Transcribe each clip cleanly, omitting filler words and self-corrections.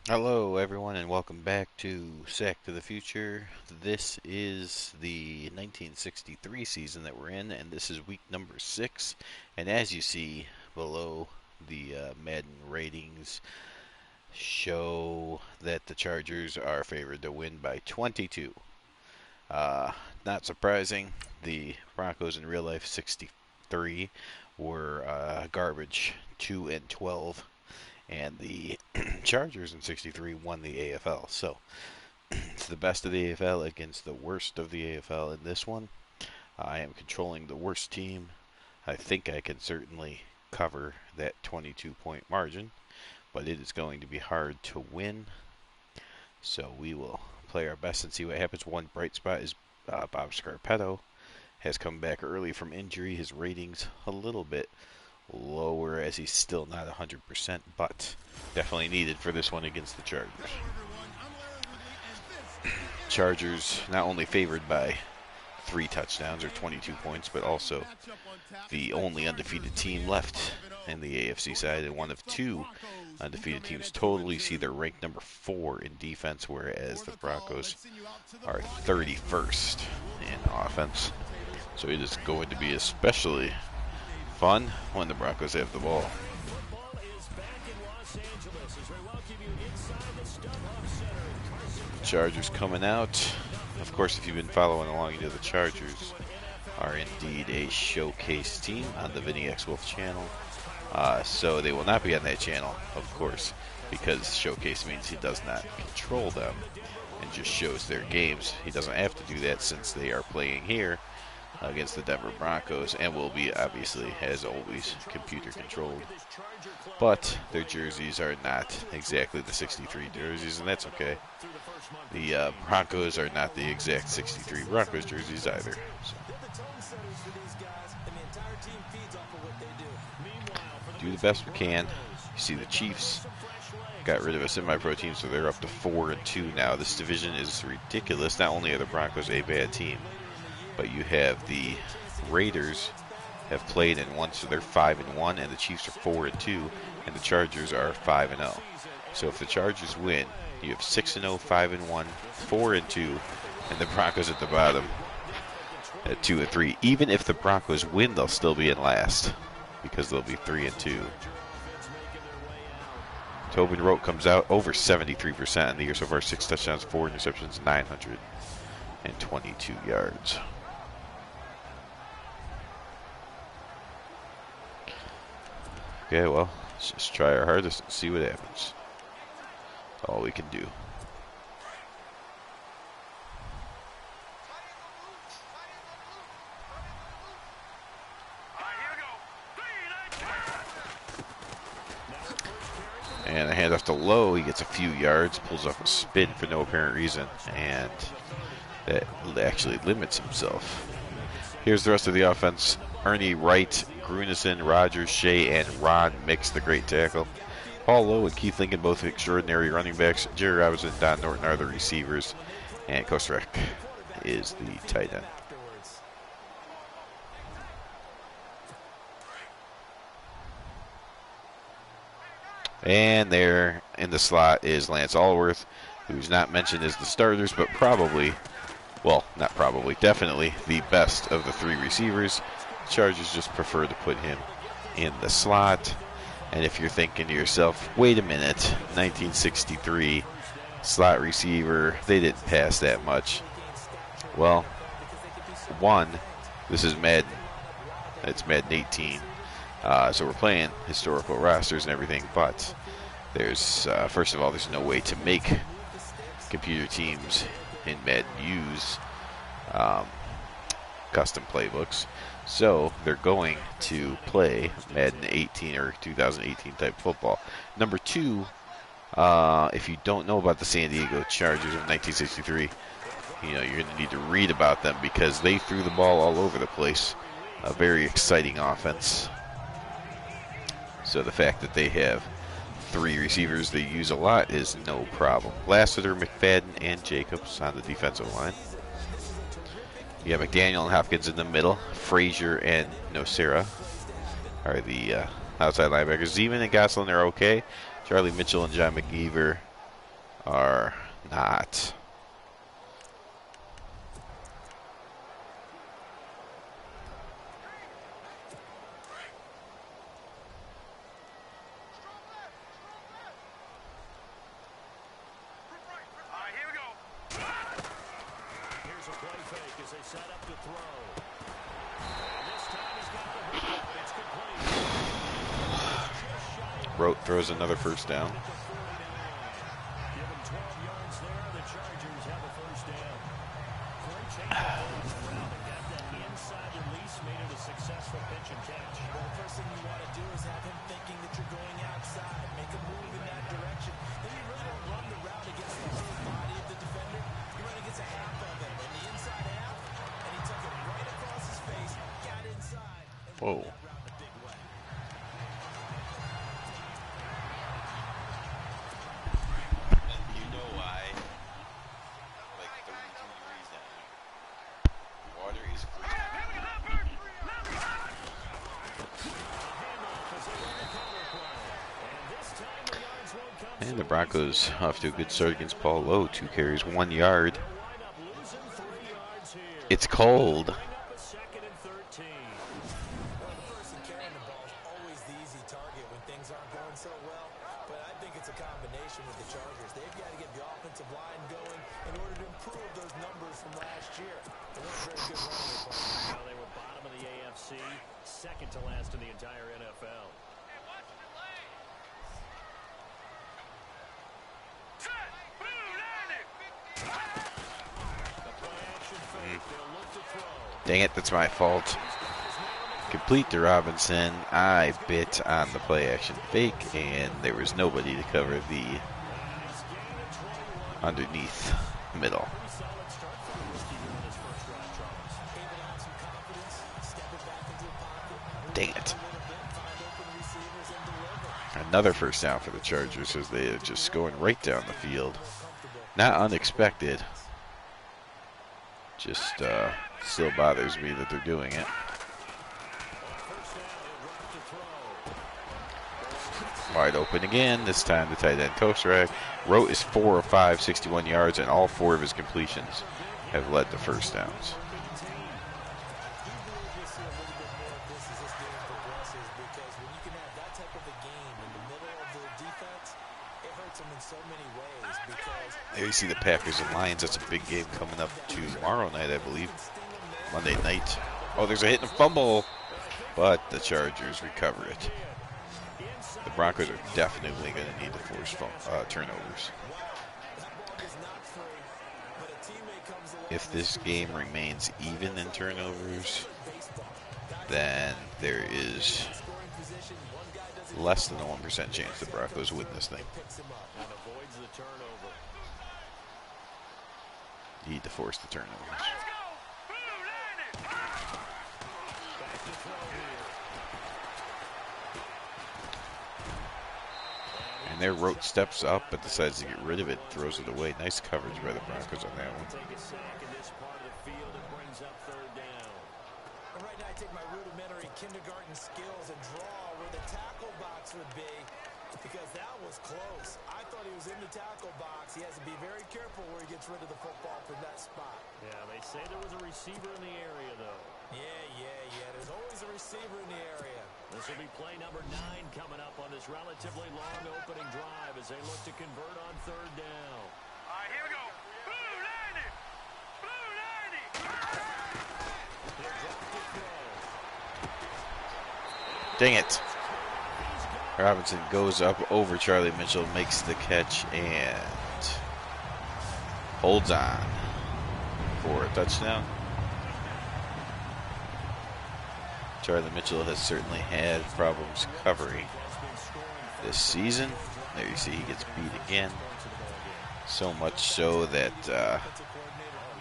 Hello, everyone, and welcome back to Sack to the Future. This is the 1963 season that we're in, and this is week number 6. And as you see below, the Madden ratings show that the Chargers are favored to win by 22. Uh, Not surprising, the Broncos in real life 63 were garbage, 2 and 12, and the Chargers in 63 won the AFL. So it's the best of the AFL against the worst of the AFL in this one. I am controlling the worst team. I think I can certainly cover that 22-point margin, but it is going to be hard to win. So we will play our best and see what happens. One bright spot is Bob Scarpetto has come back early from injury. His ratings a little bit lower as he's still not 100%, but definitely needed for this one against the Chargers. Chargers not only favored by 3 touchdowns or 22 points, but also the only undefeated team left in the AFC side, and one of 2 undefeated teams totally see they're ranked number 4 in defense, whereas the Broncos are 31st in offense. So it is going to be especially fun when the Broncos have the ball. Chargers coming out. Of course, if you've been following along, you know the Chargers are indeed a showcase team on the Vinny X Wolf channel. So they will not be on that channel, of course, because showcase means he does not control them and just shows their games. He doesn't have to do that since they are playing here against the Denver Broncos and will be, obviously, as always, computer controlled. But their jerseys are not exactly the 63 jerseys, and that's okay. The Broncos are not the exact 63 Broncos jerseys either. So. Do the best we can. You see the Chiefs got rid of a semi-pro team, so they're up to 4-2 now. This division is ridiculous. Not only are the Broncos a bad team, but you have the Raiders have played and won, so they're 5-1, and the Chiefs are 4-2, and the Chargers are 5-0. So if the Chargers win, you have 6-0, 5-1, 4-2, and the Broncos at the bottom at 2-3. Even if the Broncos win, they'll still be in last because they'll be 3-2. Tobin Rote comes out over 73% in the year so far, 6 touchdowns, 4 interceptions, 922 yards. Okay, well, let's just try our hardest and see what happens. That's all we can do. And a handoff to Lowe. He gets a few yards, pulls off a spin for no apparent reason, and that actually limits himself. Here's the rest of the offense. Ernie Wright, Grunison, Rogers, Shea, and Ron Mix, the great tackle. Paul Lowe and Keith Lincoln, both extraordinary running backs. Jerry Robinson and Don Norton are the receivers. And Kosarek is the tight end. And there in the slot is Lance Allworth, who's not mentioned as the starters, but probably, well, not probably, definitely the best of the 3 receivers. The Chargers just prefer to put him in the slot. And if you're thinking to yourself, wait a minute, 1963 slot receiver, they didn't pass that much. Well, one, this is Madden. It's Madden 18. So we're playing historical rosters and everything, but there's, first of all, there's no way to make computer teams in Madden use custom playbooks. So they're going to play Madden 18 or 2018 type football. Number 2, if you don't know about the San Diego Chargers of 1963, you're going to need to read about them because they threw the ball all over the place. A very exciting offense. So the fact that they have 3 receivers they use a lot is no problem. Lassiter, McFadden, and Jacobs on the defensive line. You have McDaniel and Hopkins in the middle. Frazier and Nocera are the outside linebackers. Zeman and Goslin are okay. Charlie Mitchell and John McGeever are not. Rote throws another first down. Whoa. And the Broncos off to a good start against Paul Lowe. 2 carries, 1 yard. It's cold. Second to last in the entire NFL. Dang it, that's my fault. Complete to Robinson. I bit on the play action fake, and there was nobody to cover the underneath middle. Dang it. Another first down for the Chargers as they are just going right down the field. Not unexpected. Just still bothers me that they're doing it. Wide open again. This time the tight end coast rack. Rote is 4 of 5, 61 yards, and all 4 of his completions have led to first downs. There you see the Packers and Lions. That's a big game coming up tomorrow night, I believe. Monday night. Oh, there's a hit and a fumble, but the Chargers recover it. The Broncos are definitely going to need to force turnovers. If this game remains even in turnovers, then there is less than a 1% chance the Broncos win this thing. Need to force the turnovers. And their Rote steps up but decides to get rid of it, throws it away. Nice coverage by the Broncos on that one. Right now I take my rudimentary kindergarten skills and draw where the tackle box would be, because that was close. I thought he was in the tackle box. He has to be very careful where he gets rid of the football from that spot. Yeah, they say there was a receiver in the area, though. Yeah. There's always a receiver in the area. This will be play number 9 coming up on this relatively long opening drive as they look to convert on third down. All right, here we go. Blue 90. Dang it. Robinson goes up over Charlie Mitchell, makes the catch, and holds on for a touchdown. Charlie Mitchell has certainly had problems covering this season. There you see he gets beat again. So much so that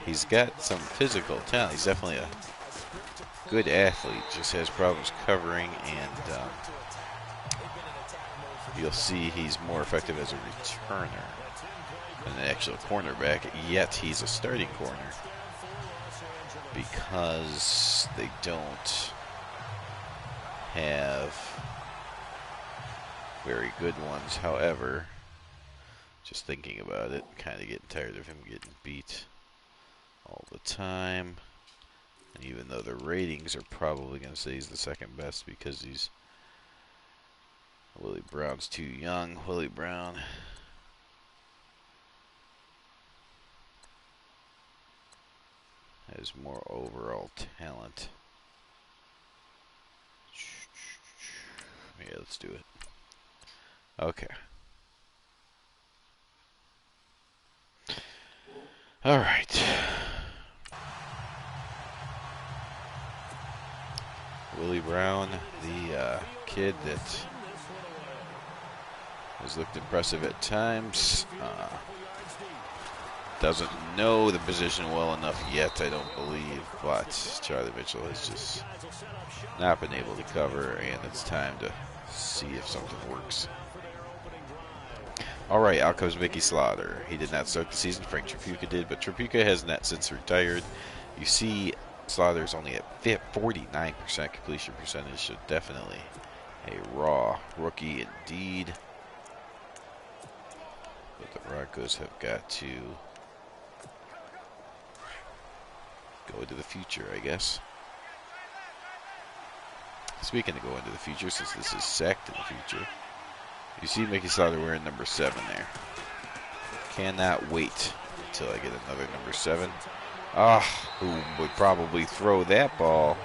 he's got some physical talent. He's definitely a good athlete, just has problems covering, and you'll see he's more effective as a returner than an actual cornerback, yet he's a starting corner because they don't have very good ones. However, Just thinking about it, kind of getting tired of him getting beat all the time. And even though the ratings are probably going to say he's the second best because Willie Brown's too young. Willie Brown has more overall talent. Yeah, let's do it. Okay. All right. Willie Brown, the kid that has looked impressive at times. Doesn't know the position well enough yet, I don't believe, but Charlie Mitchell has just not been able to cover, and it's time to see if something works. All right, out comes Mickey Slaughter. He did not start the season. Frank Tripucka did, but Tripucka has not since retired. You see Slaughter's only at 49% completion percentage, so definitely a raw rookie indeed. But the Broncos have got to go into the future, I guess. Speaking of going into the future, since this is sacked in the future, you see Mickey Slaughter wearing number 7 there. Cannot wait until I get another number 7. Who would probably throw that ball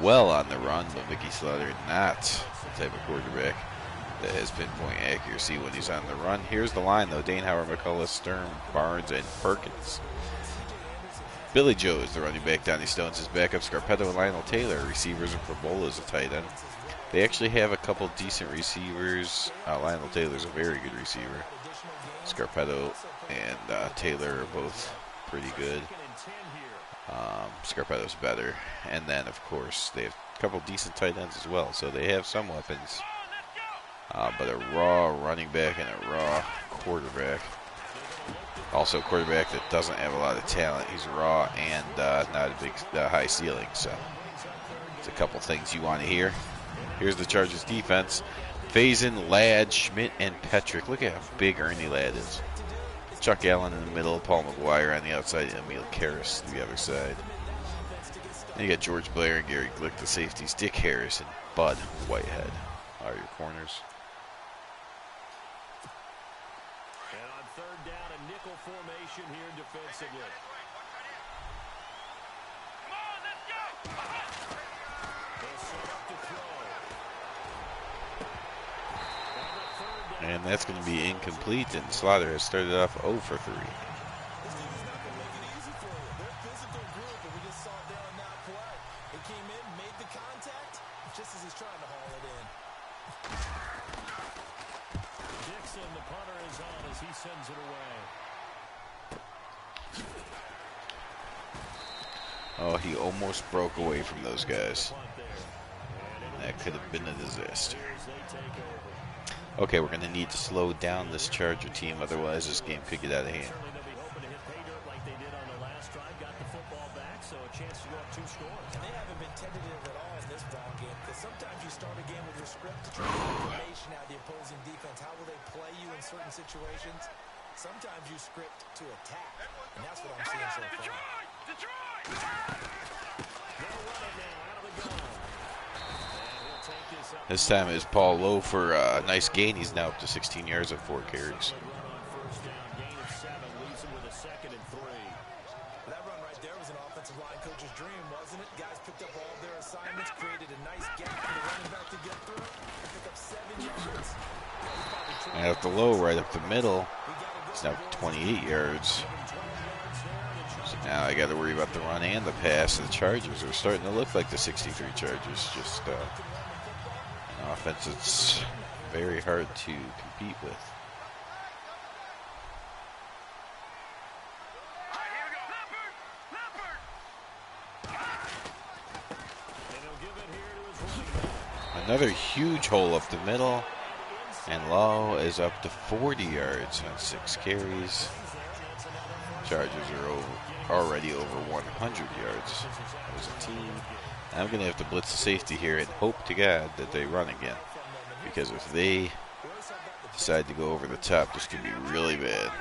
well on the run, but Mickey Slaughter not the type of quarterback that has pinpoint accuracy when he's on the run. Here's the line, though. Dane Howard, McCullough, Sturm, Barnes, and Perkins. Billy Joe is the running back. Donnie Stone's his backup. Scarpetto and Lionel Taylor, receivers, and Probola is a tight end. They actually have a couple decent receivers. Lionel Taylor's a very good receiver. Scarpetto and Taylor are both pretty good. Scarpetto's better. And then, of course, they have a couple decent tight ends as well. So they have some weapons. But a raw running back and a raw quarterback. Also a quarterback that doesn't have a lot of talent. He's raw and not a big high ceiling. So it's a couple things you want to hear. Here's the Chargers defense. Faison, Ladd, Schmidt, and Petrick. Look at how big Ernie Ladd is. Chuck Allen in the middle, Paul McGuire on the outside, and Emil Karras the other side. And you got George Blair and Gary Glick, the safeties. Dick Harris and Bud Whitehead are your corners. And on third down, a nickel formation here defensively. And that's going to be incomplete, and Slaughter has started off 0 for 3. Dixon, the punter, is on as he sends it away. Oh, he almost broke away from those guys. That could have been a disaster. Okay, we're going to need to slow down this Charger team, otherwise this game could get out of hand. They haven't been tentative at all in this ball game, because sometimes you start a game with your script to try to get information out of the opposing defense. How will they play you in certain situations? Sometimes you script to attack, and that's what I'm seeing so far. This time is Paul Lowe for a nice gain. He's now up to 16 yards at 4 carries. That run right there was an offensive line coach's dream, wasn't it? Guys picked up all of their assignments, created a nice gap for the running back to get through, and pick up 7 yards. And at the Lowe, right up the middle, he's now 28 yards. So now I got to worry about the run and the pass. The Chargers are starting to look like the 63 Chargers. Just an offense that's very hard to compete with. Another huge hole up the middle, and Lowe is up to 40 yards on 6 carries. Chargers are already over 100 yards as a team. I'm going to have to blitz the safety here and hope to God that they run again, because if they decide to go over the top, this could be really bad.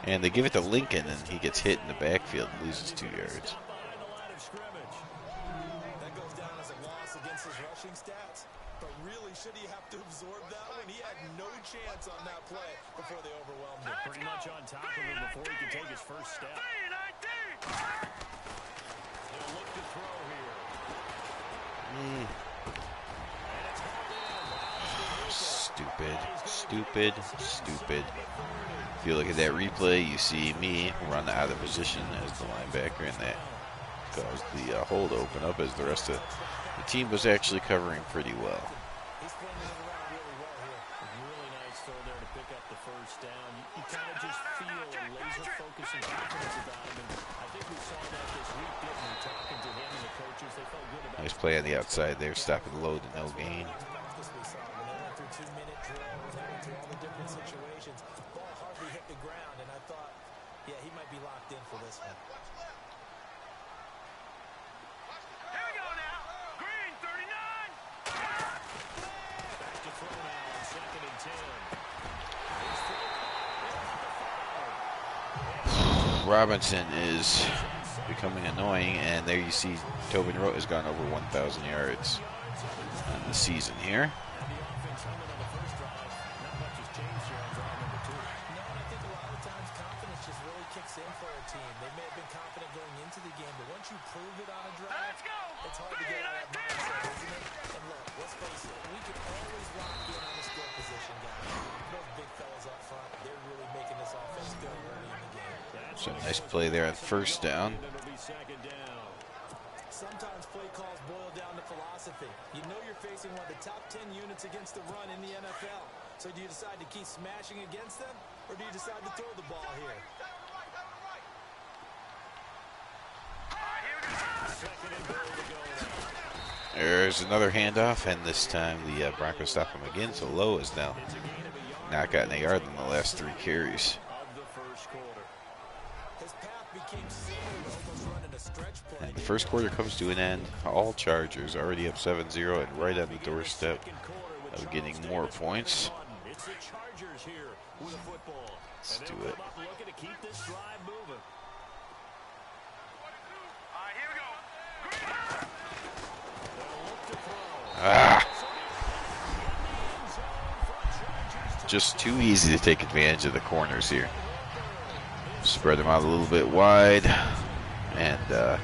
And they give it to Lincoln, and he gets hit in the backfield and loses 2 yards. That goes down as a loss against his rushing stats. But really, should he have to absorb that one? He had no chance on that play before they overwhelmed him. Pretty much on top of him before he could take his first step. He'll look to throw here. Stupid, stupid, stupid. If you look at that replay, you see me run out of position as the linebacker, and that caused the hole to open up as the rest of the team was actually covering pretty well. He's playing it around really well here. Really nice throw there to pick up the first down. You kind of just feel a laser focus and confidence about him. And I think we saw that this week, didn't we? Talking to him and the coaches, they felt good about it. Nice play on the outside there, stopping the load and no gain. Practice we saw when they went through 2-minute drill, when they went through all the different situations. Ball hardly hit the ground, and I thought, yeah, he might be locked in for this one. Here we go now. Green, 39. Back to throw now on 2nd and 10. Robinson is becoming annoying, and there you see Tobin Rote has gone over 1,000 yards in the season here. They may have been confident going into the game, but once you prove it on a drive, it's hard to get out of that mindset, isn't it? And look, let's face it, we can always lock in on the skill position guys. Those big fellas up front, they're really making this offense go early in the game. So nice play there on 1st down. Sometimes play calls boil down to philosophy. You know you're facing one of the top 10 units against the run in the NFL. So do you decide to keep smashing against them, or do you decide to throw the ball here? There's another handoff, and this time the Broncos stop him again. So Lowe has now not gotten a yard in the last 3 carries. And the first quarter comes to an end. All Chargers already up 7-0 and right on the doorstep of getting more points. Let's do it. Just too easy to take advantage of the corners here. Spread them out a little bit wide, and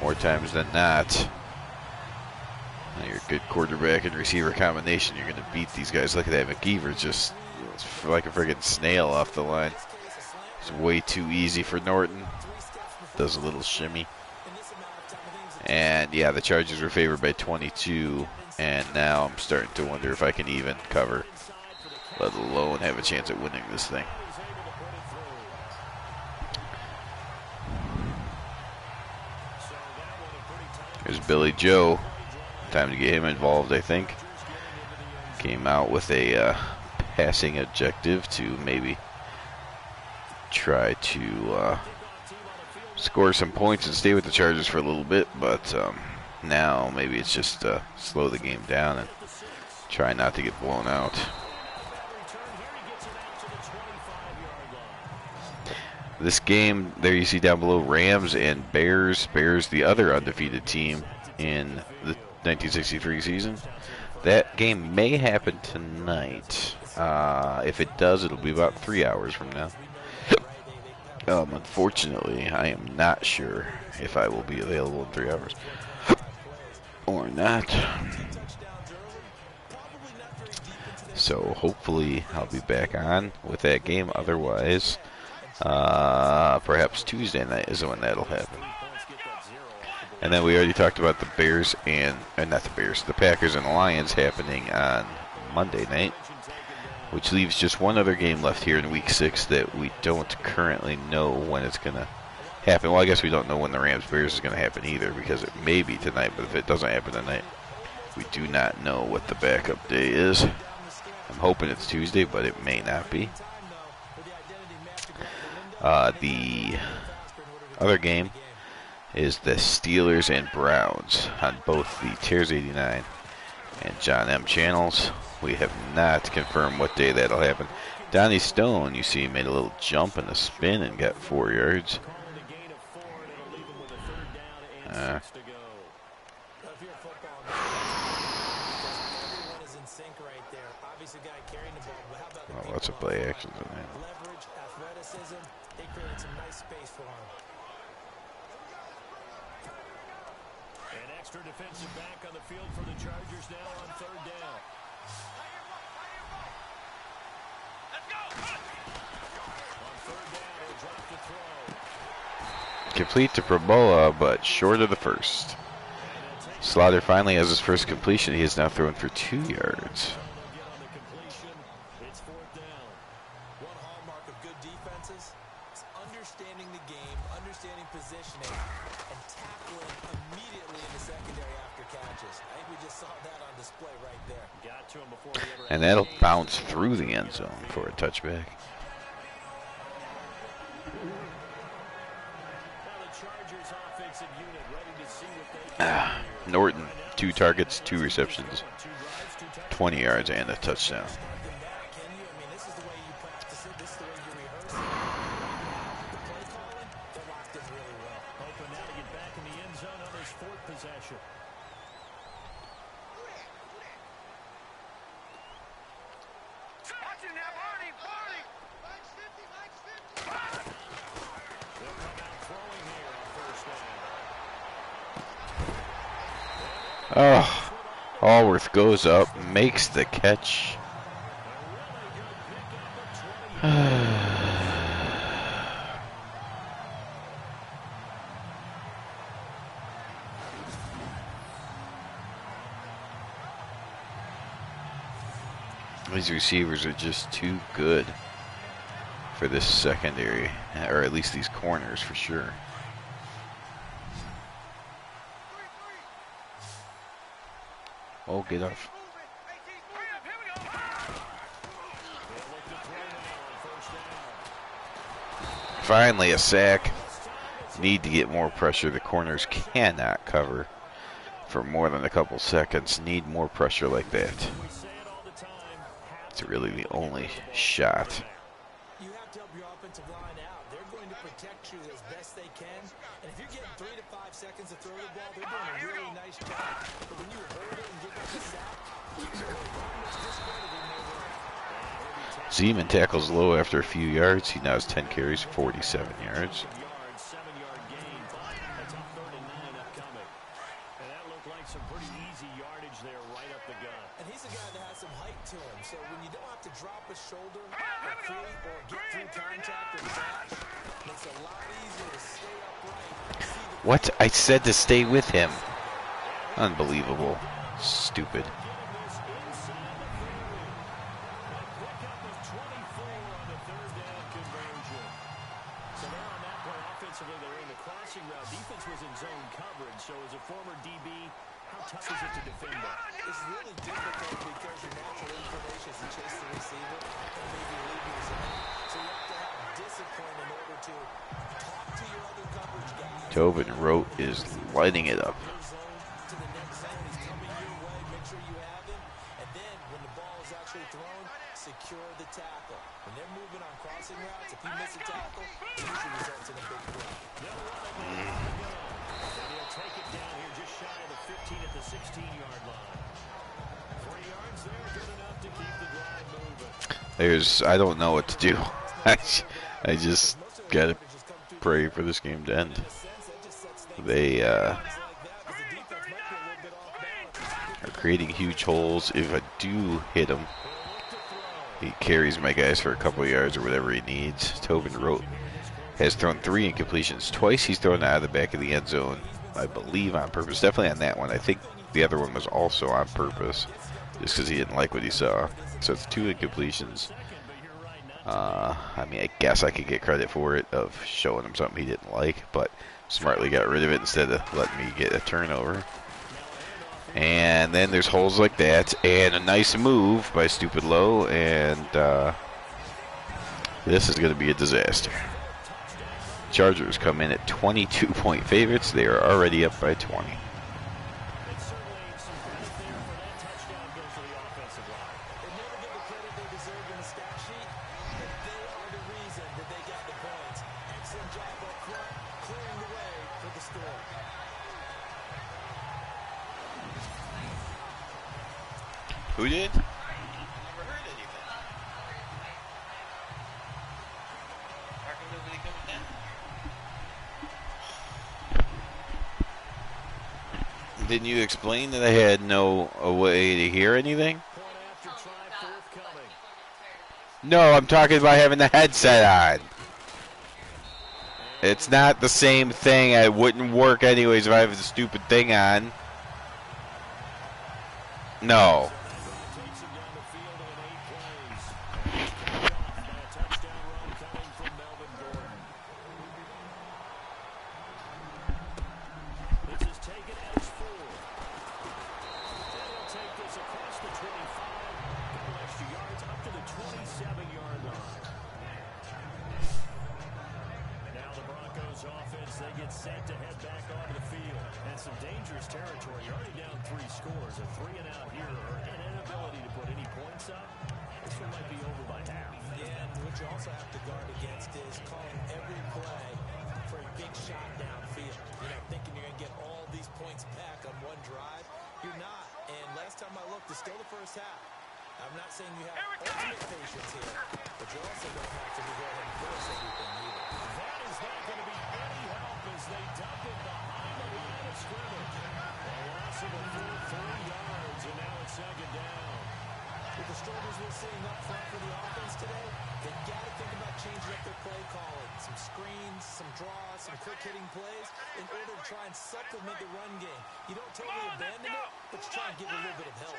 more times than not, you're a good quarterback and receiver combination, you're going to beat these guys. Look at that, McGeever just like a friggin' snail off the line. It's way too easy for Norton. Does a little shimmy. And yeah, the Chargers were favored by 22, and now I'm starting to wonder if I can even cover, let alone have a chance at winning this thing. Here's Billy Joe. Time to get him involved, I think. Came out with a passing objective to maybe try to score some points and stay with the Chargers for a little bit, but now maybe it's just slow the game down and try not to get blown out. This game, there you see down below, Rams and Bears. Bears, the other undefeated team in the 1963 season. That game may happen tonight. If it does, it'll be about 3 hours from now. Unfortunately, I am not sure if I will be available in 3 hours or not. So hopefully I'll be back on with that game. Otherwise, perhaps Tuesday night is when that'll happen. And then we already talked about the Bears and not the Bears, the Packers and Lions happening on Monday night, which leaves just one other game left here in Week 6 that we don't currently know when it's going to happen. Well, I guess we don't know when the Rams-Bears is going to happen either, because it may be tonight, but if it doesn't happen tonight, we do not know what the backup day is. I'm hoping it's Tuesday, but it may not be. The other game is the Steelers and Browns on both the Tears 89 and John M channels. We have not confirmed what day that'll happen. Donnie Stone, you see, made a little jump and a spin and got 4 yards. Oh, lots of play actions in there. Leverage, athleticism, they created some nice space for him. An extra defensive back on the field for the Chargers now on 3rd down. On 3rd down, he'll drop to throw. Complete to Probola, but short of the first. Slaughter finally has his first completion. He is now thrown for 2 yards. It's 4th down. One hallmark of good defenses is understanding the game, understanding positioning, and tackling immediately in the secondary after catches. I think we just saw that on display right there. Got to him before he ever And that'll bounce through the end zone for a touchback. Norton, 2 targets, 2 receptions, 20 yards, and a touchdown. Oh, Allworth goes up, makes the catch. These receivers are just too good for this secondary, or at least these corners for sure. Oh, get off. Finally, a sack. Need to get more pressure. The corners cannot cover for more than a couple seconds. Need more pressure like that. It's really the only shot. You have to help your offensive line out. They're going to protect you as best they can. And if you're getting 3 to 5 seconds to throw the ball, they're doing a really nice job. But when you hold it and give up the sack, you're almost discredited in their work. Zeman tackles low after a few yards. He now has 10 carries, 47 yards. 7-yard gain, but that's a 3rd and 9 upcoming. And that looked like some pretty easy yardage there right up the gut. And he's a guy that has some height to him. So when you don't have to drop a shoulder or free or get through contact or dash, it's a lot easier to stay upright. What? I said to stay with him. Unbelievable. Stupid. Defense was in zone coverage, so as a former DB, how tough is it to defend that? It's really difficult because your natural inclination is to chase the receiver and maybe leave your zone. So you have to have discipline in order to talk to your other coverage guys. Tobin Rote is lighting it up. To the next zone, he's coming your way, make sure you have him. And then when the ball is actually thrown, secure the tackle. When they're moving on crossing routes, if you miss a tackle, it usually results in a big play. And he'll take it down here just shy of the 15 at the 16-yard line. 3 yards there, good enough to keep the drive moving. I don't know what to do. I just gotta pray for this game to end. They are creating huge holes. If I do hit him, he carries my guys for a couple of yards or whatever he needs. Tobin Rote has thrown 3 incompletions. Twice he's thrown out of the back of the end zone, I believe on purpose. Definitely on that one. I think the other one was also on purpose, just because he didn't like what he saw. So it's 2 incompletions. I mean, I guess I could get credit for it of showing him something he didn't like, but smartly got rid of it instead of letting me get a turnover. And then there's holes like that, and a nice move by Stupid Low, and this is going to be a disaster. Chargers come in at 22-point favorites. They are already up by 20. And certainly some credit there for that touchdown goes to the offensive line. They never get the credit they deserve in the stat sheet, but they are the reason that they got the points. Excellent job up front, clearing the way for the score. Who did? Never heard anything. How come nobody coming down? Didn't you explain that I had no way to hear anything? Point after try forthcoming. No, I'm talking about having the headset on. It's not the same thing. It wouldn't work anyways if I have the stupid thing on. No. Takes him down the field in 8 plays. Capped off by a touchdown run coming from Melvin Gordon. This is taken as 4. And he'll take this across the 25. Couple extra yards up to the 27-yard line. Now the Broncos offense, they get set to head back onto the field. And some dangerous territory. You're already down 3 scores. A 3-and-out here or an inability to put any points up. This one might be over by half. Yeah, and what you also have to guard against is calling every play for a big shot downfield. You know, thinking you're going to get all these points back on one drive. You're not. And last time I looked, it's still the first half. I'm not saying you have ultimate patience here, but you also don't have to go ahead and force everything either. That is not going to be any help as they dump it behind the line of scrimmage. A loss of a full 3 yards, and now it's 2nd down. With the struggles we're seeing up front for the offense today, they've got to think about changing up their play calling. Some screens, some draws, some quick-hitting plays in order to try and supplement the run game. You don't totally abandon it, but you try and give it a little bit of help.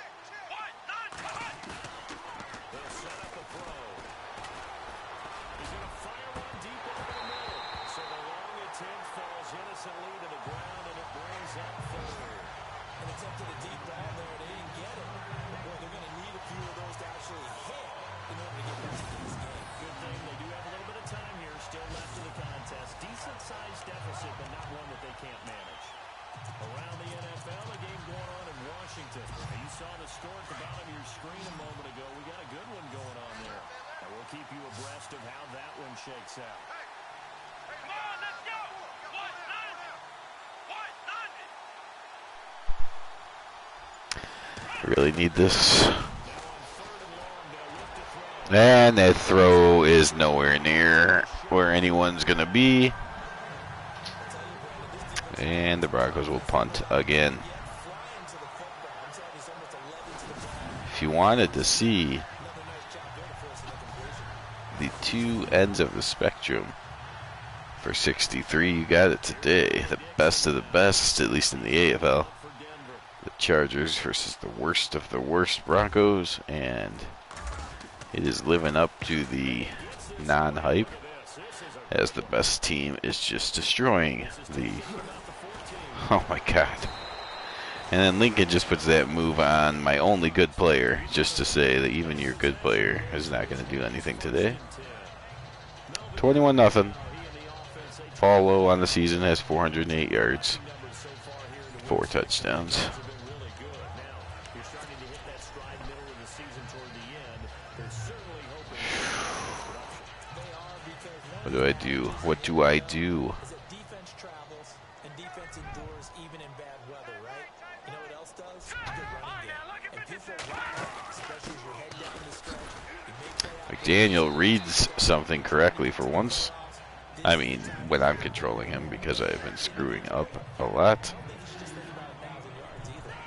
They'll set up a throw. He's going to fire one deep over the middle. So the long attempt falls innocently to the ground, and it brings up 3rd. And it's up to the deep ball there. They didn't get it. But boy, they're going to need a few of those to actually hit in order to get back into this game. Good thing they do have a little bit of time here still left in the contest. Decent-sized deficit, but not one that they can't manage. Around the NFL, a game going on in Washington. You saw the score at the bottom of your screen a moment ago. We got a good one going on there. And we'll keep you abreast of how that one shakes out. Come on, let's go! Really need this. And that throw is nowhere near where anyone's going to be. And the Broncos will punt again. If you wanted to see the two ends of the spectrum for 63, you got it today. The best of the best, at least in the AFL. The Chargers versus the worst of the worst Broncos, and it is living up to the non-hype as the best team is just destroying the... Oh my god. And then Lincoln just puts that move on my only good player, just to say that even your good player is not going to do anything today. 21-0. Fall low on the season, has 408 yards, 4 touchdowns. What do I do? What do I do? Defense travels and defense endures even in bad weather, right? You know what else does? Good running game. And people like, especially as you're heading down the stretch, McDaniel reads something correctly for once. I mean, when I'm controlling him, because I've been screwing up a lot.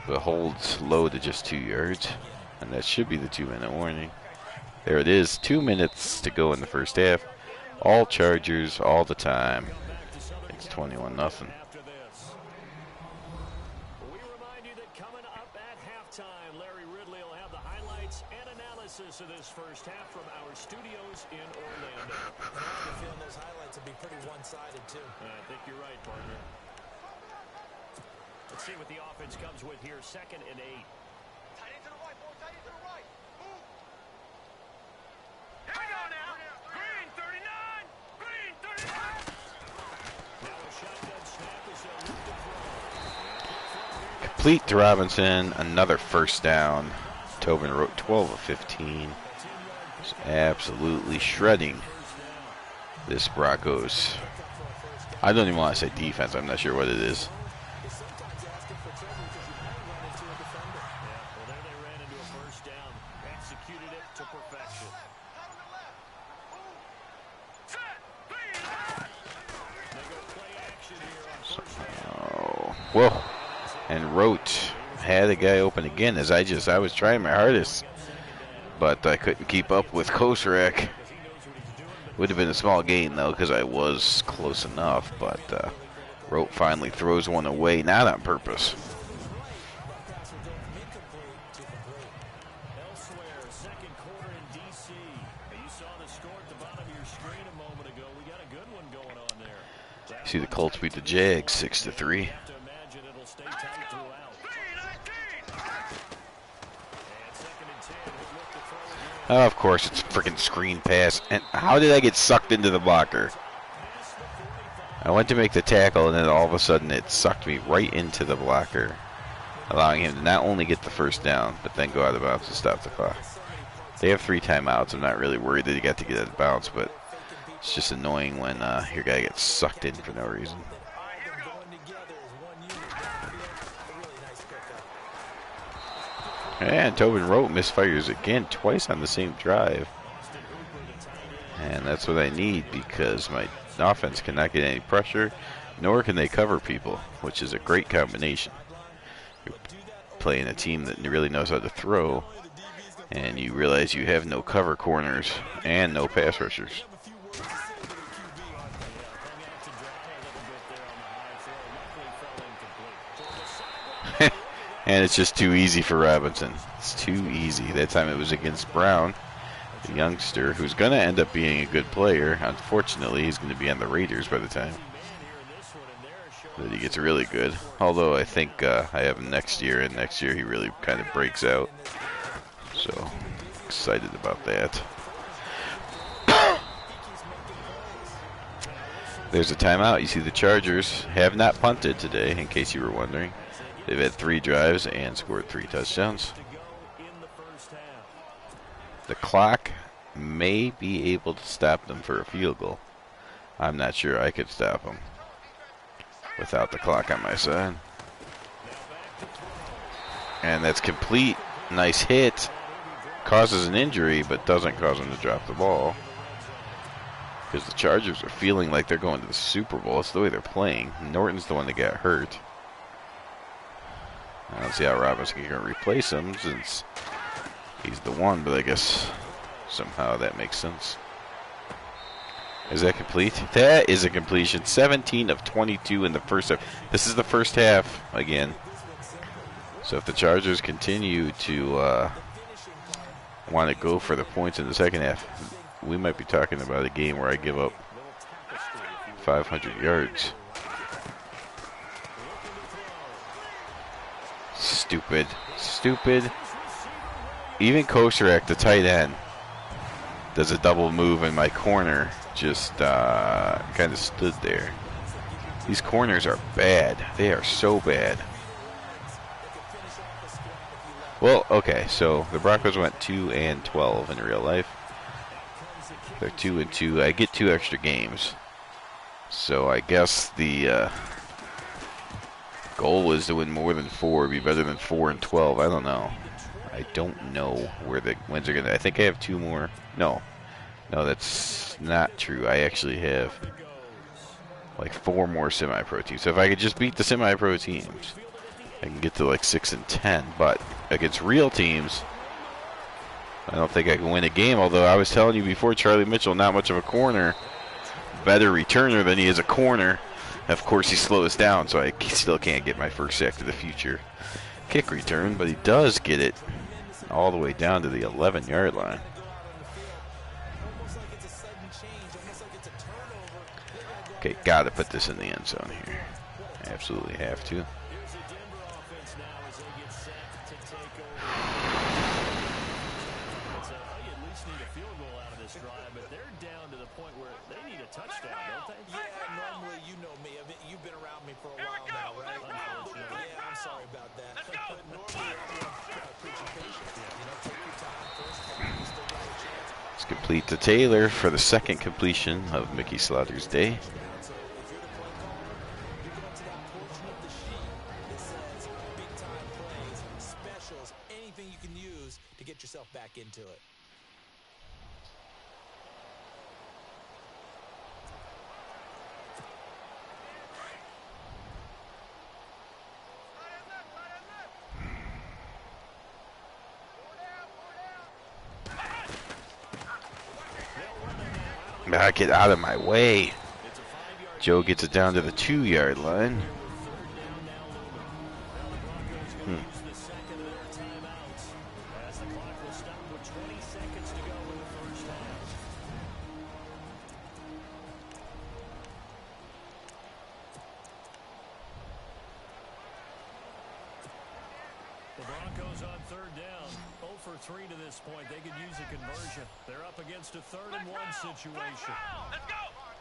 The hold's low to just 2 yards, and that should be the 2-minute warning. There it is, 2 minutes to go in the first half. All Chargers, all the time. It's 21-0. We remind you that coming up at halftime, Larry Ridley will have the highlights and analysis of this first half from our studios in Orlando. And I have a feeling those highlights will be pretty one-sided, too. I think you're right, partner. Let's see what the offense comes with here. 2nd and 8. Tight end to the right, boy. Tight end to the right. Move. Here we go now. Green 39. Green 39. complete to Robinson. Another first down. Tobin wrote 12 of 15. Just absolutely shredding this Broncos. I don't even want to say defense. I'm not sure what it is. Whoa. And Rote had a guy open again as I was trying my hardest, but I couldn't keep up with Kosrak. Would have been a small gain though because I was close enough, but Rote finally throws one away, not on purpose. See the Colts beat the Jags 6-3. Oh, of course, it's a freaking screen pass. And how did I get sucked into the blocker? I went to make the tackle, and then all of a sudden it sucked me right into the blocker, allowing him to not only get the first down, but then go out of bounds to stop the clock. They have 3 timeouts. I'm not really worried that he got to get out of bounds, but it's just annoying when your guy gets sucked in for no reason. And Tobin Rote misfires again twice on the same drive. And that's what I need because my offense cannot get any pressure, nor can they cover people, which is a great combination. You're playing a team that really knows how to throw, and you realize you have no cover corners and no pass rushers. And it's just too easy for Robinson. It's too easy. That time it was against Brown, the youngster, who's going to end up being a good player. Unfortunately, he's going to be on the Raiders by the time that he gets really good. Although I think I have him next year, and next year he really kind of breaks out. So, excited about that. There's a timeout. You see the Chargers have not punted today, in case you were wondering. They've had 3 drives and scored 3 touchdowns. The clock may be able to stop them for a field goal. I'm not sure I could stop them without the clock on my side. And that's complete. Nice hit. Causes an injury, but doesn't cause them to drop the ball. Because the Chargers are feeling like they're going to the Super Bowl. That's the way they're playing. Norton's the one that got hurt. I don't see how Robinson can replace him since he's the one, but I guess somehow that makes sense. Is that complete? That is a completion. 17 of 22 in the first half. This is the first half again. So if the Chargers continue to want to go for the points in the second half, we might be talking about a game where I give up 500 yards. Stupid. Stupid. Even Kosrak, the tight end, does a double move, and my corner just kind of stood there. These corners are bad. They are so bad. Well, okay, so the Broncos went 2-12 in real life. They're 2-2. I get 2 extra games. So I guess the goal was to win more than 4, be better than 4-12. I don't know. I don't know where the wins are going to. I think I have 2 more. No, that's not true. I actually have like 4 more semi-pro teams. So if I could just beat the semi-pro teams, I can get to like 6-10. But against real teams, I don't think I can win a game. Although I was telling you before, Charlie Mitchell, not much of a corner, better returner than he is a corner. Of course, he slows down, so I still can't get my first sack of the future kick return, but he does get it all the way down to the 11-yard line. Okay, got to put this in the end zone here. Absolutely have to. Touchdown, don't they? Yeah, normally, you know me. You've been around me for a while now, right? Yeah, I'm sorry about that. Complete to Taylor for the second completion of Mickey Slaughter's day. So if you're the play caller, you're going to that portion of the sheet that says big time plays, specials, anything you can use to get yourself back into it. Get out of my way. Joe gets it down to the 2-yard line. The Broncos on third down. 0 for 3 to this point. They could use a conversion. They're up against a 3rd-and-1 situation. Let's go!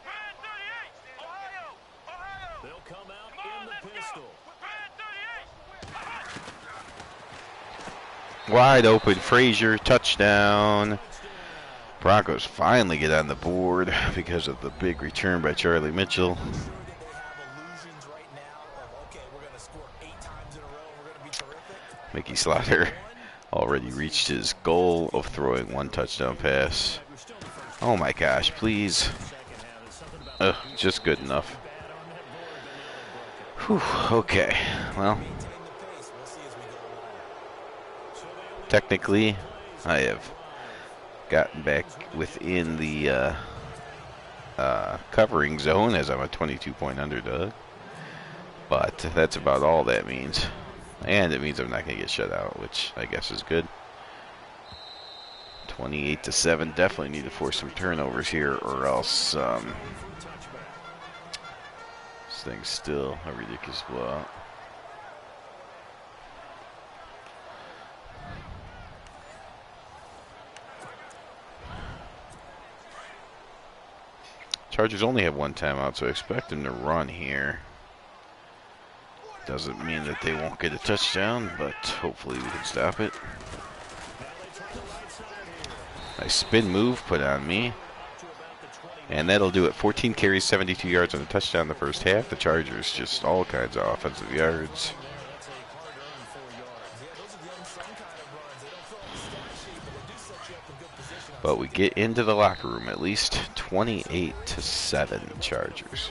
Brand 38! Ohio! Ohio! They'll come out in the pistol. Brand 38! Wide open, Frazier, touchdown. Broncos finally get on the board because of the big return by Charlie Mitchell. Sure that they have illusions right now of, okay, we're going to score 8 times in a row, we're going to be terrific. Mickey Slaughter already reached his goal of throwing 1 touchdown pass. Oh my gosh, please. Just good enough. Whew, okay, well, technically I have gotten back within the covering zone as I'm a 22-point underdog, but that's about all that means. And it means I'm not going to get shut out, which I guess is good. 28-7. Definitely need to force some turnovers here, or else this thing's still a ridiculous blowout. Chargers only have 1 timeout, so I expect them to run here. Doesn't mean that they won't get a touchdown, but hopefully we can stop it. Nice spin move put on me. And that'll do it. 14 carries, 72 yards on a touchdown in the first half. The Chargers just all kinds of offensive yards. But we get into the locker room at least. 28-7 Chargers.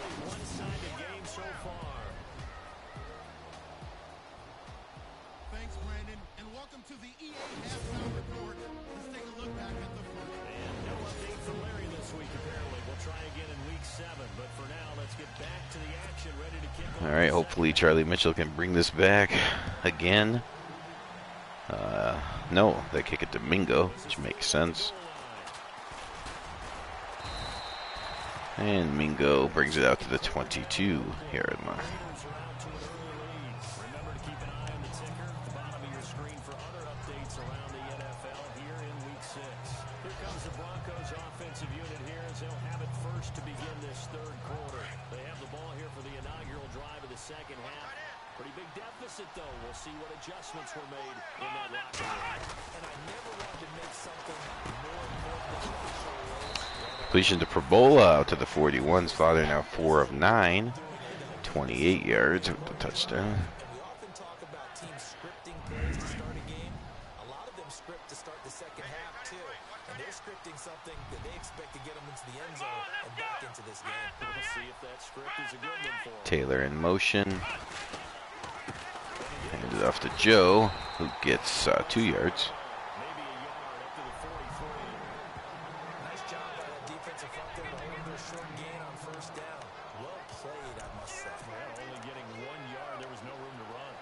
All right, hopefully Charlie Mitchell can bring this back again. No, they kick it to Mingo, which makes sense. And Mingo brings it out to the 22-yard line. Remember to keep an eye on the ticker at the bottom of your screen for other updates around the NFL here in Week 6. Here comes the Broncos offensive unit here as they'll have it first to begin this 3rd quarter. They have the ball here for the inaugural drive of the 2nd half. Pretty big deficit, though. We'll see what adjustments were made in that locker room. And I never wanted to make something more important than official. Completion to Perbola out to the 41. Slaughter now 4 of 9. 28 yards with the touchdown. And we often talk about teams scripting plays to start a game. A lot of them script to start the 2nd half, too. And they're scripting something that they expect to get them into the end zone and back into this game. We'll see if that script is a good one for them. Taylor in motion. Handed off to Joe, who gets 2 yards. Maybe a yard up to the 43. Nice job by that defensive front there to hold their short gain on 1st down. Well played, I must say. Well, only getting 1 yard. There was no room to run.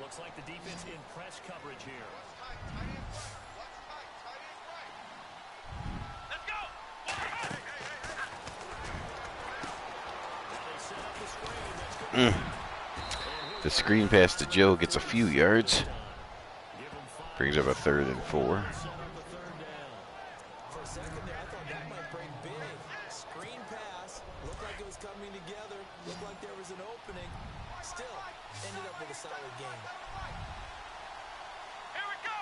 Looks like the defense in press coverage here. Let's go! They set up the screen. That's good. The screen pass to Joe gets a few yards. Give them 5. Brings up a 3rd and 4. Set up the 3rd down. For a second there, I thought that might break big. Screen pass. Looked like it was coming together. Looked like there was an opening. Still, ended up with a solid game. Here we go!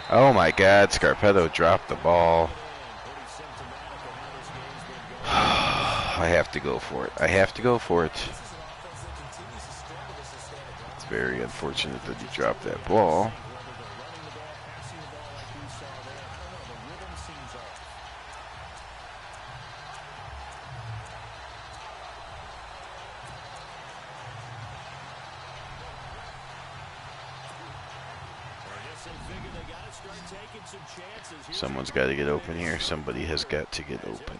Oh my God, Scarpetto dropped the ball. I have to go for it. I have to go for it. It's very unfortunate that he dropped that ball. Someone's got to get open here. Somebody has got to get open.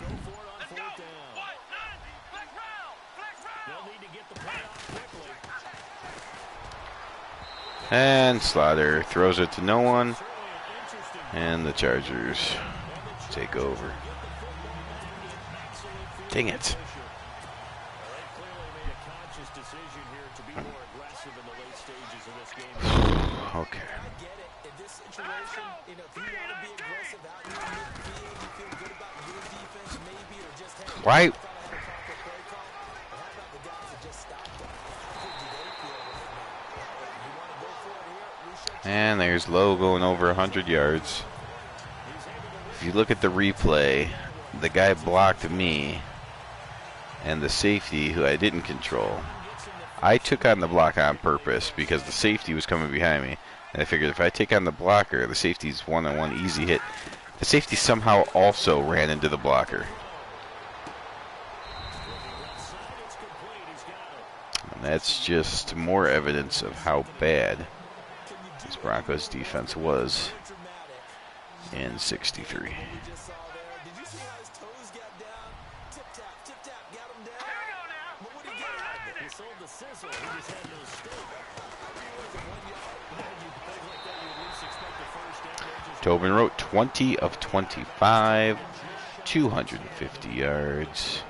And Slaughter throws it to no one. And the Chargers take over. Dang it. Okay. Right. And there's Lowe going over 100 yards. If you look at the replay, the guy blocked me and the safety, who I didn't control. I took on the block on purpose because the safety was coming behind me. And I figured if I take on the blocker, the safety's one-on-one easy hit. The safety somehow also ran into the blocker. And that's just more evidence of how bad this Broncos defense was in 63. Tobin wrote 20 of 25, 250 yards,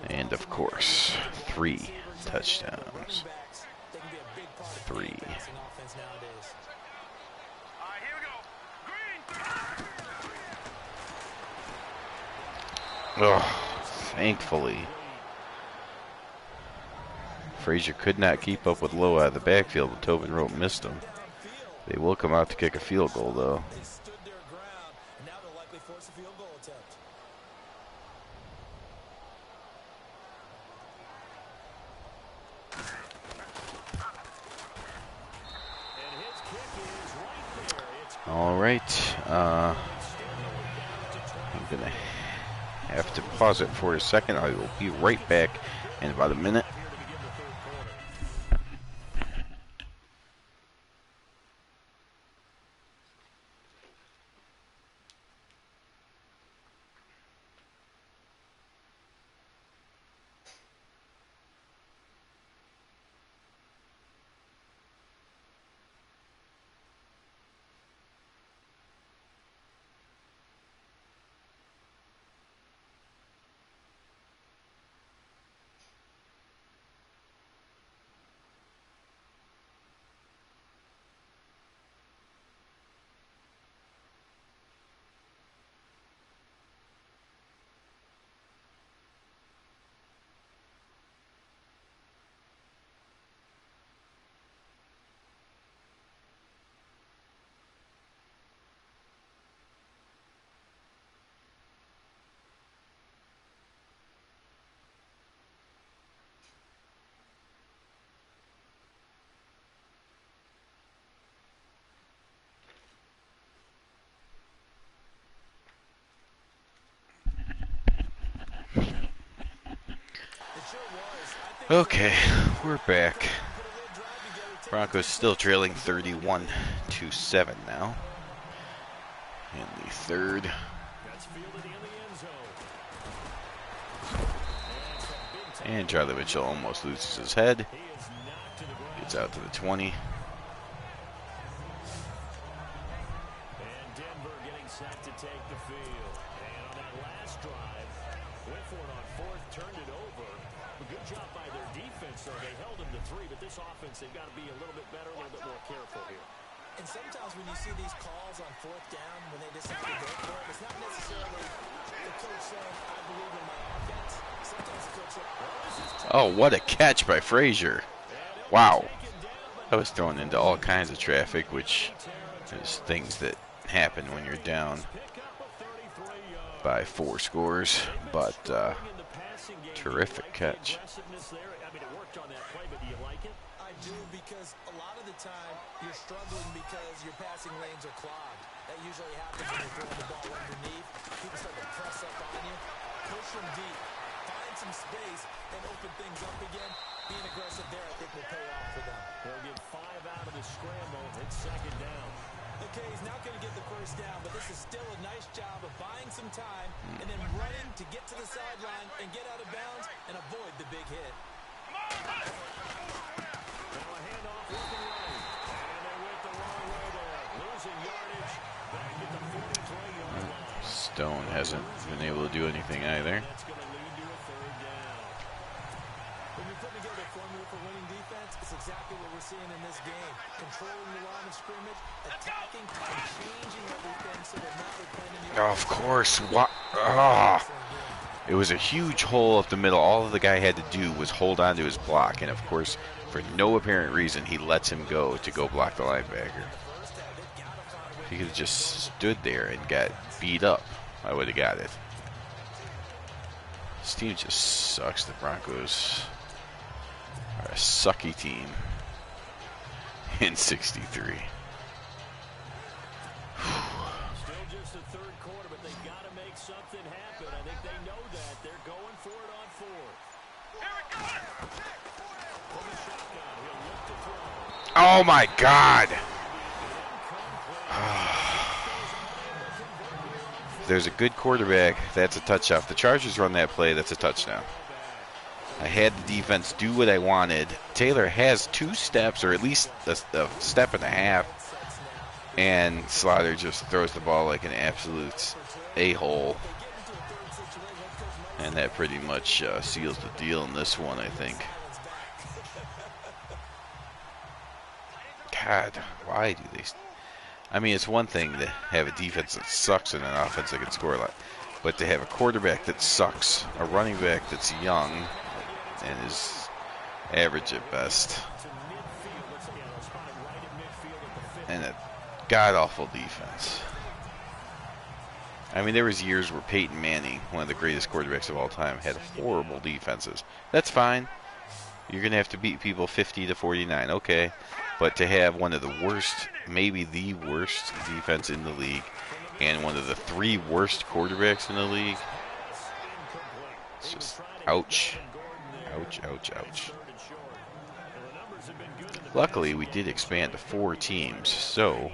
and of course, 3 touchdowns. 3. Oh, thankfully. Frazier could not keep up with Lowe out of the backfield, and Tobin Rote missed him. They will come out to kick a field goal, though. All right. I'm going to have to pause it for a second. I will be right back in about a minute. Okay, we're back. Broncos still trailing 31-7 now. In the third. And Charlie Mitchell almost loses his head. Gets out to the 20. And Denver getting set to take the field. And on that last drive, went for it on fourth, turned it over. A good job by their defense, though. They held them to 3, but this offense, they've got to be a little bit better, a little bit more careful here. And sometimes when you see these calls on fourth down, when they decide to go for it, it's not necessarily the coach saying, I believe in my offense. Sometimes the coach says, Oh, what a catch by Frazier. Wow. I was thrown into all kinds of traffic, which There's things that happen when you're down by 4 scores, but terrific catch. I do, because a lot of the time you're struggling because your passing lanes are clogged. That usually happens when you're throwing the ball underneath. People start to press up on you. Push them deep. Find some space and open things up again. Being aggressive there, I think, will pay off for them. They'll get 5 out of the scramble. It's second down. Okay, he's not going to get the first down, but this is still a nice job of buying some time and then running to get to the sideline and get out of bounds and avoid the big hit. Now a handoff looking right. And they went the wrong way there. Losing yardage back at the 43-yard line. Stone hasn't been able to do anything either. That's going to lead to a third down. When you're putting together a formula for winning defense, it's exactly what we're seeing in this game. Controlling the line of scrimmage, attacking, and changing everything so that now they're playing in the Of course. What? It was a huge hole up the middle. All the guy had to do was hold on to his block. And, of course, for no apparent reason, he lets him go to go block the linebacker. If he could have just stood there and got beat up, I would have got it. This team just sucks. The Broncos are a sucky team in 63. Still just the third quarter, but they got to make something happen. I think they know that. They're going for it on fourth. From the shotgun, he'll look to throw. Oh, my God. There's a good quarterback. That's a touchdown. If the Chargers run that play, that's a touchdown. I had the defense do what I wanted. Taylor has 2 steps, or at least a step and a half, and Slaughter just throws the ball like an absolute a-hole. And that pretty much seals the deal in this one, I think. God, why do they... I mean, it's one thing to have a defense that sucks and an offense that can score a lot. But to have a quarterback that sucks, a running back that's young and is average at best, and a god-awful defense. I mean, there was years where Peyton Manning, one of the greatest quarterbacks of all time, had horrible defenses. That's fine. You're going to have to beat people 50-49, okay. But to have one of the worst, maybe the worst defense in the league, and one of the 3 worst quarterbacks in the league, it's just ouch. Ouch, ouch, ouch. Luckily, we did expand to 4 teams, so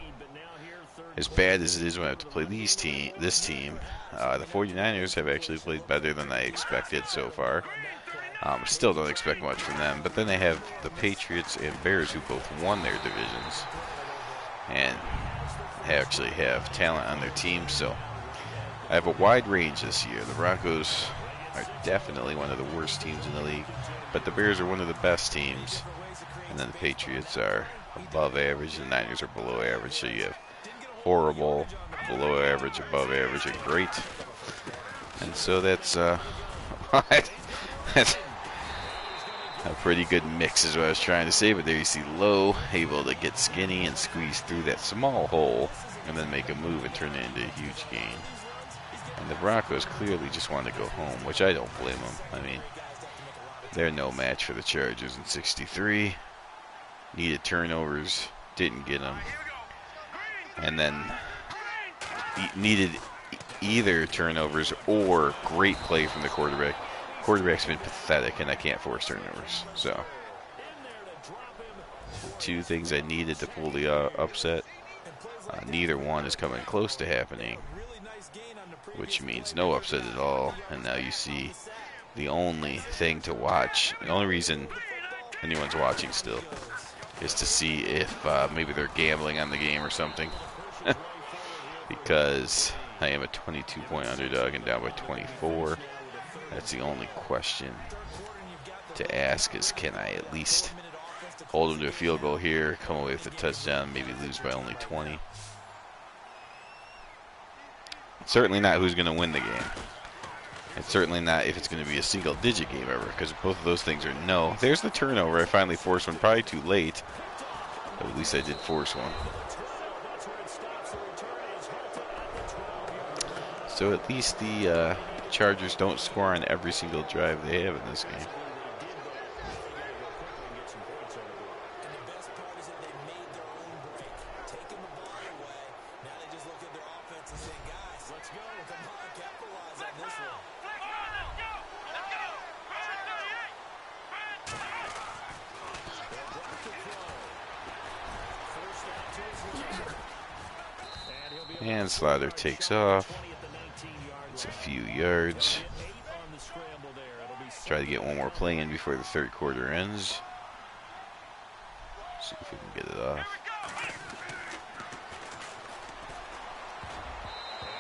as bad as it is when I have to play this team, the 49ers have actually played better than I expected so far. Still don't expect much from them, but then they have the Patriots and Bears, who both won their divisions and actually have talent on their team. So I have a wide range this year. The Broncos are definitely one of the worst teams in the league, but the Bears are one of the best teams, and then the Patriots are above average, and the Niners are below average. So you have horrible, below average, above average, and great. And so that's that's a pretty good mix is what I was trying to say. But there you see Lowe able to get skinny and squeeze through that small hole and then make a move and turn it into a huge gain. And the Broncos clearly just want to go home, which I don't blame them. I mean, they're no match for the Chargers in 63. Needed turnovers, didn't get them. And then needed either turnovers or great play from the quarterback. Quarterback's been pathetic, and I can't force turnovers. So, 2 things I needed to pull the upset. Neither one is coming close to happening, which means no upset at all. And now you see the only thing to watch, the only reason anyone's watching still, is to see if maybe they're gambling on the game or something. Because I am a 22-point underdog and down by 24. That's the only question to ask is, can I at least hold them to a field goal here, come away with a touchdown, maybe lose by only 20. Certainly not who's going to win the game. It's certainly not if it's going to be a single-digit game ever, because both of those things are no. There's the turnover. I finally forced one, probably too late, but at least I did force one. So at least the Chargers don't score on every single drive they have in this game. And the best part is that they made their own break, taking the ball away. Now they just look at their offense and say, guys, let's go. Come on, capitalize on this one. And Slaughter takes off. It's a few yards. Try to get one more play in before the third quarter ends. See if we can get it off.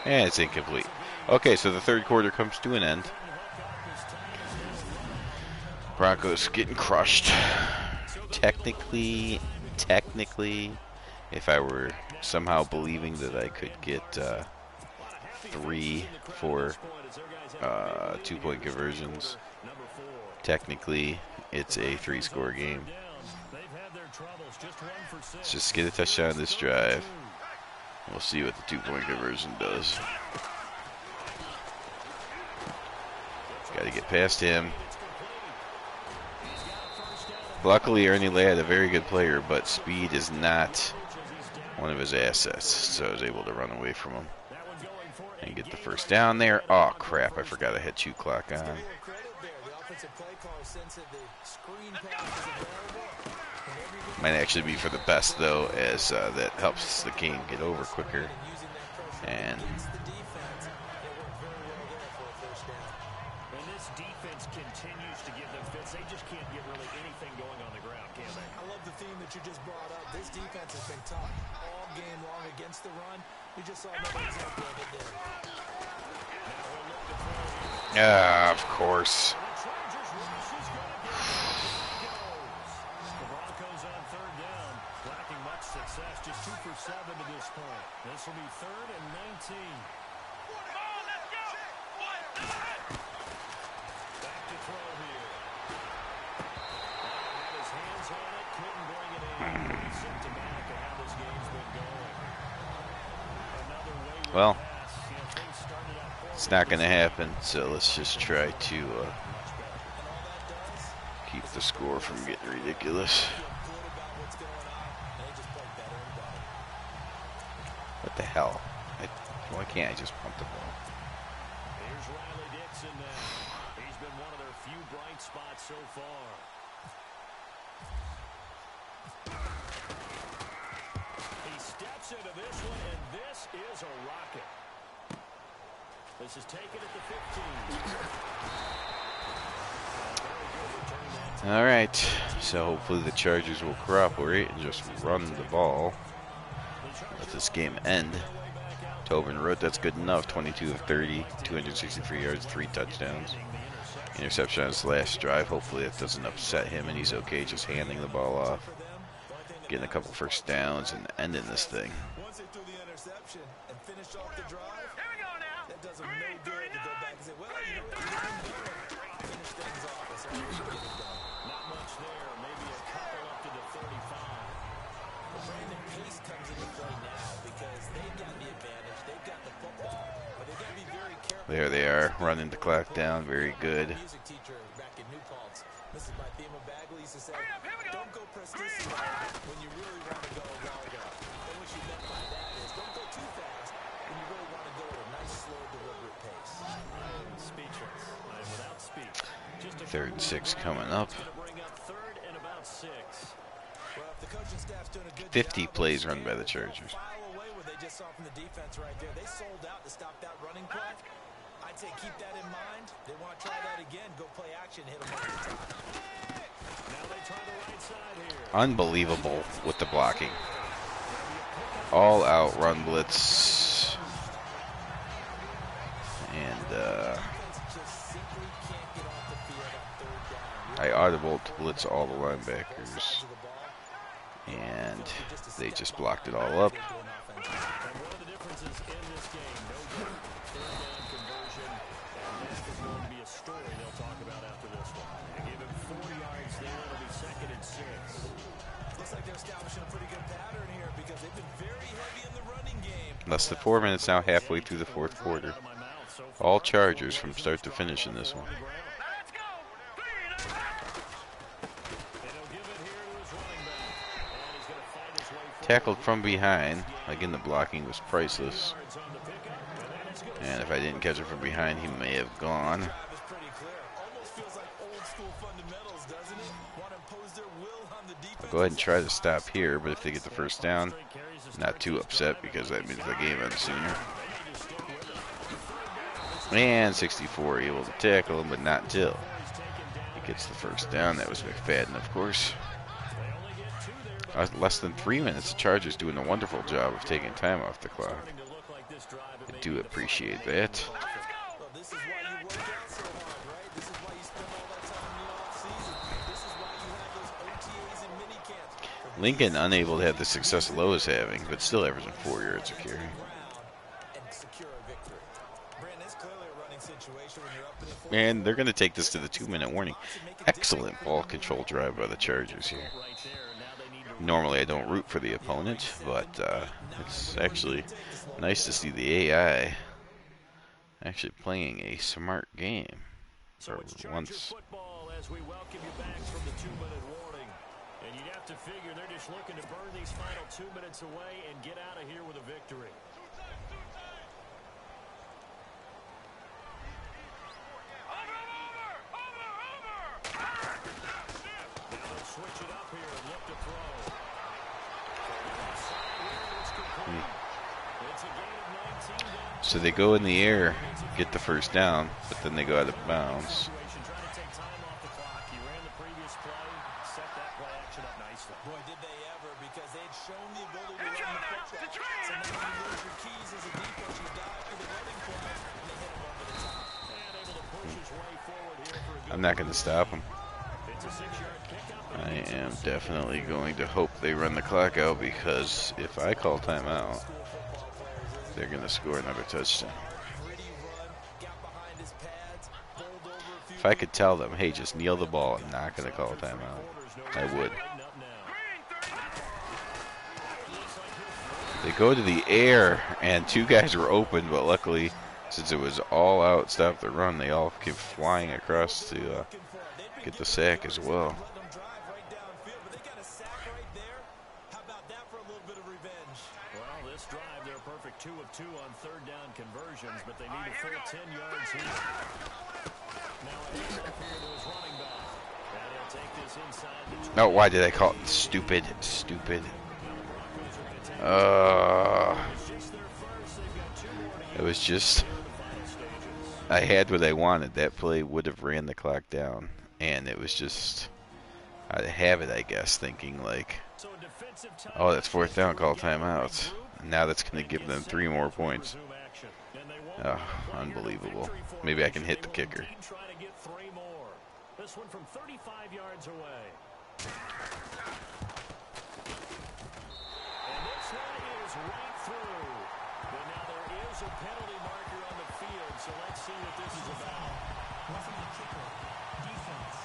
And it's incomplete. Okay, so the third quarter comes to an end. Broncos getting crushed. Technically, if I were somehow believing that I could get 3 for 2-point conversions, technically it's a 3-score game. Let's just get a touchdown this drive. We'll see what the 2-point conversion does. Got to get past him. Luckily, Ernie Ladd, a very good player, but speed is not one of his assets, so I was able to run away from him and get the first down there. Oh, crap, I forgot I had shoot clock on. Might actually be for the best, though, as that helps the game get over quicker. And this defense continues to give them fits. They just can't get really anything going on the ground, can they? I love the theme that you just brought up. This defense has been tough all game long against the run. We just saw another example of it there. of course. The Broncos on third down, lacking much success, just 2 for 7 to this point. This will be 3rd and 19. Back to throw here. Had his hands on it, couldn't bring it in. He's symptomatic of how this game's been going. Another wayward Well, pass. Things started out poorly. it's not going to happen, so let's just try to keep the score from getting ridiculous. What the hell? Why can't I just punt the ball? Here's Riley Dixon now. He's been one of their few bright spots so far. He steps into this one, and this is a rocket. This is taken at the 15. All right, so hopefully the Chargers will cooperate and just run the ball. Let this game end. Tobin wrote that's good enough. 22 of 30, 263 yards, 3 touchdowns. Interception on his last drive. Hopefully that doesn't upset him and he's okay just handing the ball off. Getting a couple first downs and ending this thing. Once they threw the interception and finished off the drive, that does them no good to go back and say, well, you know what, we didn't do it. Finish things off. That's how we should get it done. Not much there. Maybe a couple up to the 35. But Brandon, pace comes into play now because they've got the advantage. They've got the football, but they've got to be very careful. There they are, running the clock down. Very good. Music teacher back in New Paltz, Mrs. Mathema Bagley used to say, don't go prestissimo when you really want to go longer. And what she meant by that is don't go too fast when you really want to go at a nice, slow, deliberate pace. I am speechless. I am without speech. Just a 3rd and 6 coming up. to bring up 3rd and about 6. Well, if the coaching staff's doing a good 50 job, plays run by the Chargers. file away what they just saw from the defense right there. They sold out to stop that running play. I'd say keep that in mind. They want to try that again. Go play action, hit them over the top. Now they try the right side here. Unbelievable with the blocking. All out run blitz. And Just simply can't get off the field on third down. I audible to blitz all the linebackers. Sides of the ball. And they just blocked it all up. And one of the differences in this game, no good third down conversion, and this is going to be a story they'll talk about after this one. They gave him 4 yards there. It'll be 2nd and 6. Looks like they're establishing a pretty good pattern here because they've been very heavy in the running game. Less than 4 minutes now, halfway through the 4th quarter. Out of my mouth. All Chargers from start to finish in this one. Let's go. Tackled from behind. Again, the blocking was priceless. And if I didn't catch it from behind, he may have gone. I'll go ahead and try to stop here, but if they get the first down, not too upset because that means the game ends sooner. And 64 able to tackle him, but not until he gets the first down. That was McFadden, of course. Less than 3 minutes. The Chargers doing a wonderful job of taking time off the clock. I do appreciate that. Lincoln unable to have the success Lowe is having, but still averaging 4 yards a carry. And they're going to take this to the 2-minute warning. Excellent ball control drive by the Chargers here. Normally I don't root for the opponent, but it's actually nice to see the AI actually playing a smart game for once. As we welcome you back from the 2-minute warning. And you'd have to figure they're just looking to burn these final 2 minutes away and get out of here with a victory. Switch it up here and look to throw. So they go in the air, get the first down, but then they go out of bounds. Boy, did they ever, because they'd shown the ability to run the football. So now you lose your keys as a defense. You dive through the running play, and they hit him over the top. And able to push his way forward here for a good. I'm not going to stop him. I am definitely going to hope they run the clock out, because if I call timeout, they're going to score another touchdown. If I could tell them, hey, just kneel the ball, I'm not going to call timeout, I would. They go to the air, and 2 guys were open, but luckily, since it was all out, stop the run, they all came flying across to get the sack as well. Well, this drive, they're a perfect 2 of 2 on 3rd down conversions, but they need a full 10 yards here. Now a handoff here to his running back. And he'll take this inside the 20. No, why did I call it stupid? Stupid. It was just, I had what I wanted. That play would have ran the clock down, and it was just, I have it, I guess, thinking like, oh, that's 4th down, call timeout. And now that's going to give them 3 more points. Oh, unbelievable. Maybe I can hit the kicker. This one from 35 yards away. And this one is right through. But now there is a penalty marker on the field, so let's see what this is about. Roughing the kicker. Defense.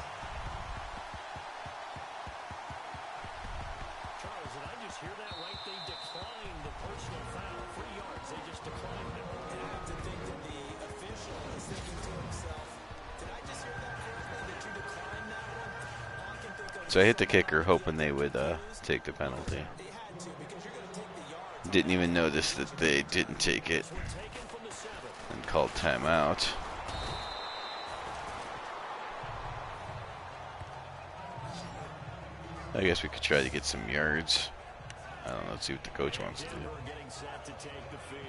Charles, did I just hear that right? They declined the personal foul. 3 yards, they just declined it. And I have to think that the official is thinking to himself, did I just hear that correctly, that you declined that one? All I can think of, So I hit the kicker hoping they would take the penalty. they had to, because you're going to take the yards. Didn't even notice that they didn't take it and called timeout. I guess we could try to get some yards. I don't know, let's see what the coach wants to do. Getting set to take the field.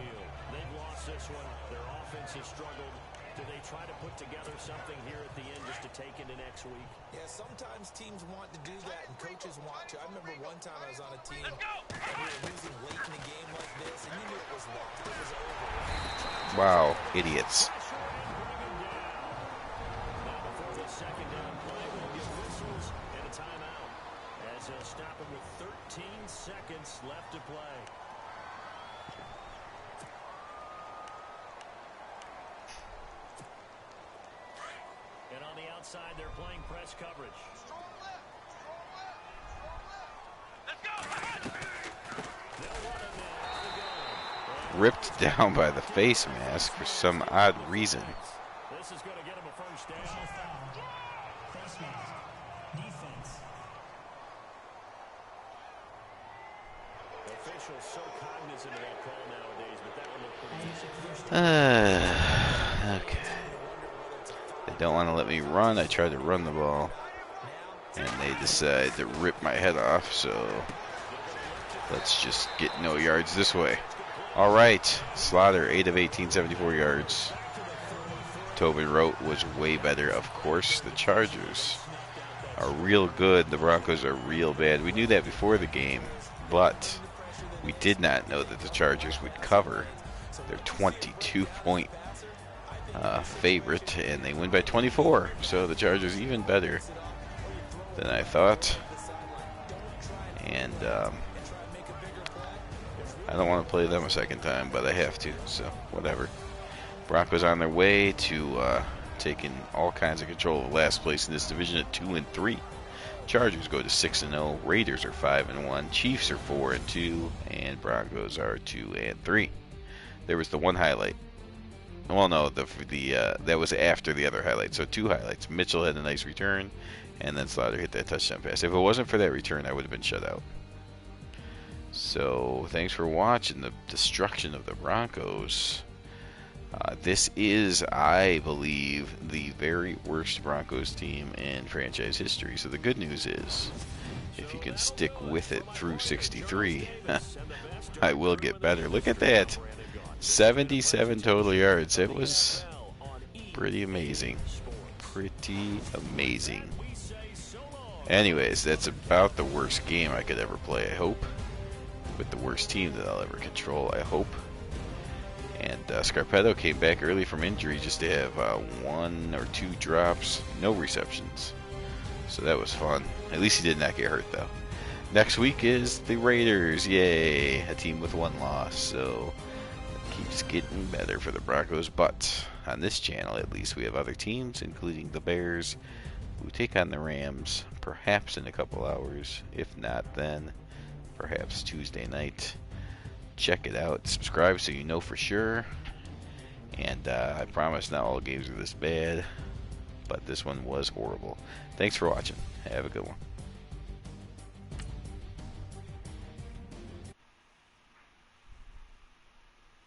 They've lost this one. Their offense has struggled. Do they try to put together something here at the end just to take into next week? Yeah, sometimes teams want to do that, and coaches want to. I remember one time I was on a team, and we were losing late in a game like this, and you knew it was lost. It was over. Wow, idiots. Now before the 2nd down play, we'll get whistles and a timeout, as he'll stop him with 13 seconds left to play. And on the outside, they're playing press coverage. Let's go. They'll run him in on the go. ripped down by the face mask for some odd reason. This is going to get him a first down. Face mask. Defense. Officials so cognizant of that call nowadays, but that one looked pretty Okay. They don't want to let me run. I tried to run the ball, and they decide to rip my head off, so let's just get no yards this way. All right, Slaughter, 8 of 18, 74 yards. Tobin Rote was way better, of course. The Chargers are real good. The Broncos are real bad. We knew that before the game, but we did not know that the Chargers would cover. They're 22-point favorite, and they win by 24. So the Chargers even better than I thought. And I don't want to play them a second time, but I have to, so whatever. Broncos on their way to taking all kinds of control of last place in this division at 2-3. Chargers go to 6-0. Raiders are 5-1. Chiefs are 4-2, and Broncos are 2-3. There was the one highlight. Well, no, that was after the other highlight. So 2 highlights. Mitchell had a nice return, and then Slaughter hit that touchdown pass. If it wasn't for that return, I would have been shut out. So thanks for watching the destruction of the Broncos. This is, I believe, the very worst Broncos team in franchise history. So the good news is, if you can stick with it through 63, I will get better. Look at that. 77 total yards. It was pretty amazing. Pretty amazing. Anyways, that's about the worst game I could ever play, I hope. With the worst team that I'll ever control, I hope. And Scarpetto came back early from injury just to have 1 or 2 drops, no receptions. So that was fun. At least he did not get hurt, though. Next week is the Raiders. Yay! A team with 1 loss. So it keeps getting better for the Broncos. But on this channel, at least, we have other teams, including the Bears, who take on the Rams perhaps in a couple hours. If not, then perhaps Tuesday night. Check it out. Subscribe so you know for sure. And I promise not all games are this bad, but this one was horrible. Thanks for watching. Have a good one.